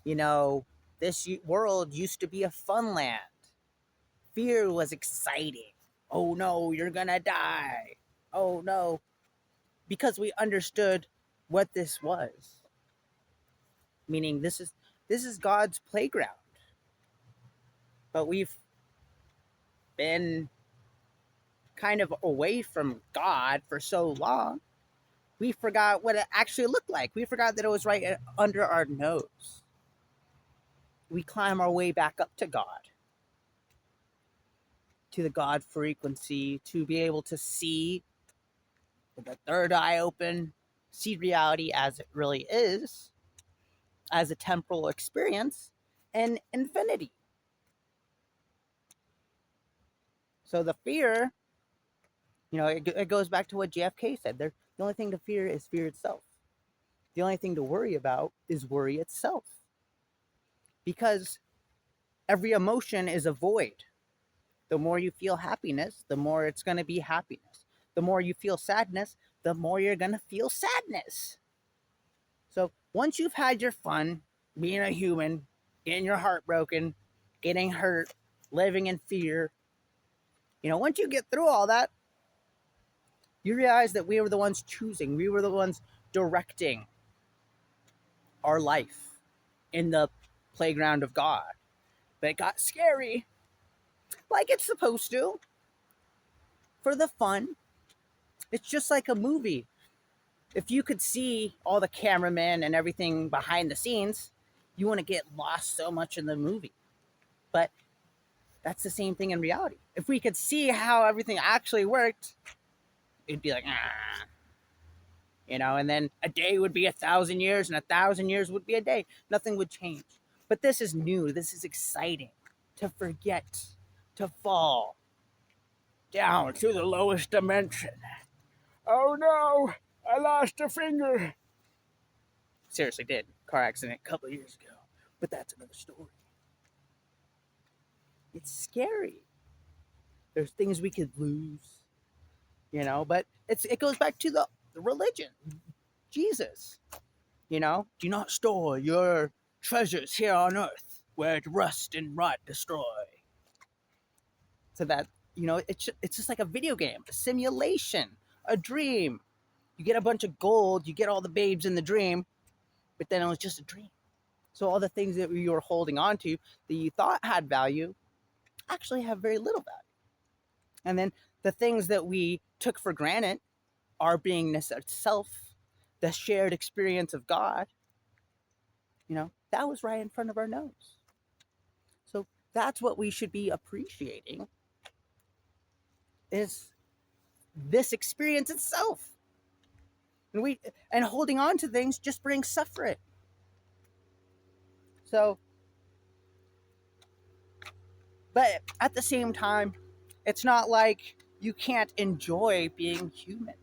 You know, this world used to be a fun land. Fear was exciting. Oh no, you're gonna die. Oh no. Because we understood what this was. Meaning this is God's playground. But we've been kind of away from God for so long, we forgot what it actually looked like. We forgot that it was right under our nose. We climb our way back up to God, to the God frequency, to be able to see with the third eye open, see reality as it really is, as a temporal experience, and infinity. So the fear, it goes back to what JFK said. The only thing to fear is fear itself. The only thing to worry about is worry itself. Because every emotion is a void. The more you feel happiness, the more it's going to be happiness. The more you feel sadness, the more you're going to feel sadness. So once you've had your fun being a human, getting your heart broken, getting hurt, living in fear, once you get through all that, you realize that we were the ones choosing, we were the ones directing our life in the playground of God. But it got scary, like it's supposed to, for the fun. It's just like a movie. If you could see all the cameramen and everything behind the scenes, you want to get lost so much in the movie. But that's the same thing in reality. If we could see how everything actually worked, it'd be like, ah, and then a day would be 1,000 years, and 1,000 years would be a day. Nothing would change. But this is new. This is exciting. To forget, to fall down to the lowest dimension. Oh no, I lost a finger. Seriously did. Car accident a couple of years ago. But that's another story. It's scary. There's things we could lose, but it goes back to the religion. Jesus. Do not store your treasures here on earth where rust and rot destroy. So that, it's just like a video game, a simulation, a dream. You get a bunch of gold, you get all the babes in the dream, but then it was just a dream. So all the things that you were holding on to that you thought had value actually have very little value. And then the things that we took for granted, our beingness itself, the shared experience of God, that was right in front of our nose. So that's what we should be appreciating, is this experience itself. And holding on to things just brings suffering. So, but at the same time, it's not like you can't enjoy being human.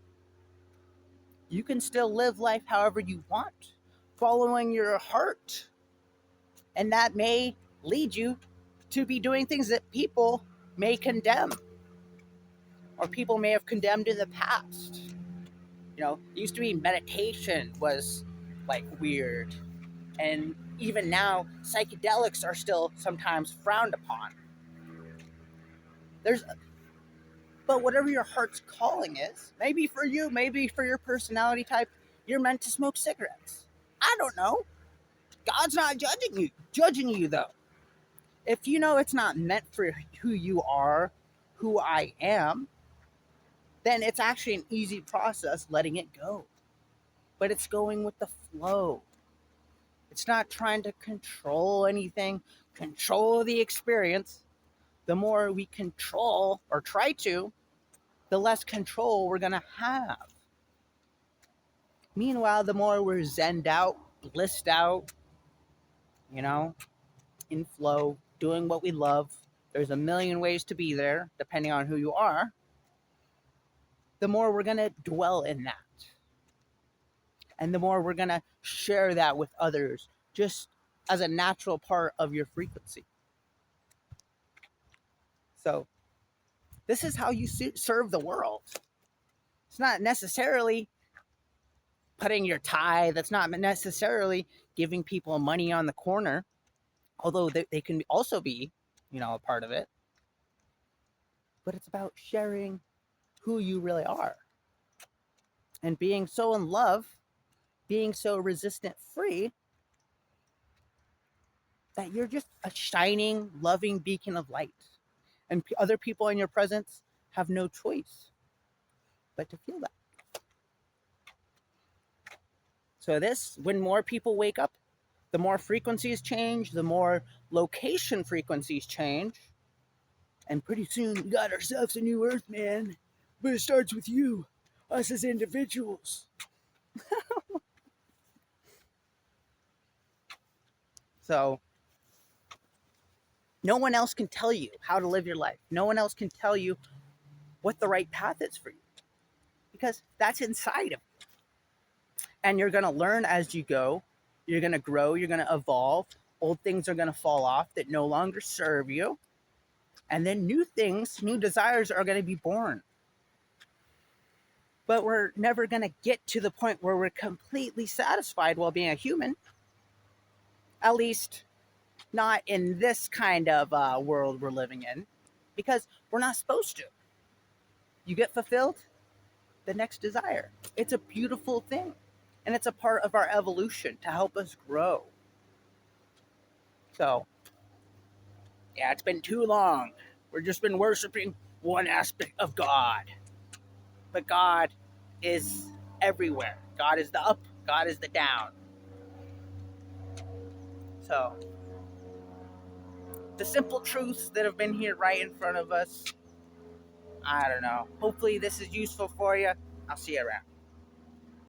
You can still live life however you want, following your heart. And that may lead you to be doing things that people may condemn, or people may have condemned in the past. It used to be meditation was like weird. And even now, psychedelics are still sometimes frowned upon. There's But whatever your heart's calling is, maybe for you, maybe for your personality type, you're meant to smoke cigarettes. I don't know. God's not judging you though. If you know it's not meant for who you are, who I am, then it's actually an easy process letting it go. But it's going with the flow. It's not trying to control anything, control the experience. The more we control or try to, the less control we're going to have. Meanwhile, the more we're zenned out, blissed out, you know, in flow, doing what we love, there's a million ways to be there, depending on who you are, the more we're going to dwell in that. And the more we're going to share that with others, just as a natural part of your frequency. So, this is how you serve the world. It's not necessarily putting your tithe. That's not necessarily giving people money on the corner, although they can also be, a part of it. But it's about sharing who you really are and being so in love, being so resistant free that you're just a shining, loving beacon of light. And other people in your presence have no choice but to feel that. So when more people wake up, the more frequencies change, the more location frequencies change. And pretty soon we got ourselves a new earth, man. But it starts with you, us as individuals. So no one else can tell you how to live your life. No one else can tell you what the right path is for you, because that's inside of you. And you're going to learn as you go. You're going to grow. You're going to evolve. Old things are going to fall off that no longer serve you. And then new things, new desires are going to be born. But we're never going to get to the point where we're completely satisfied while being a human. At least not in this kind of world we're living in, because we're not supposed to. You get fulfilled, the next desire. It's a beautiful thing. And it's a part of our evolution to help us grow. So, yeah, it's been too long. We've just been worshiping one aspect of God. But God is everywhere. God is the up, God is the down. So, the simple truths that have been here right in front of us, I don't know. Hopefully this is useful for you. I'll see you around.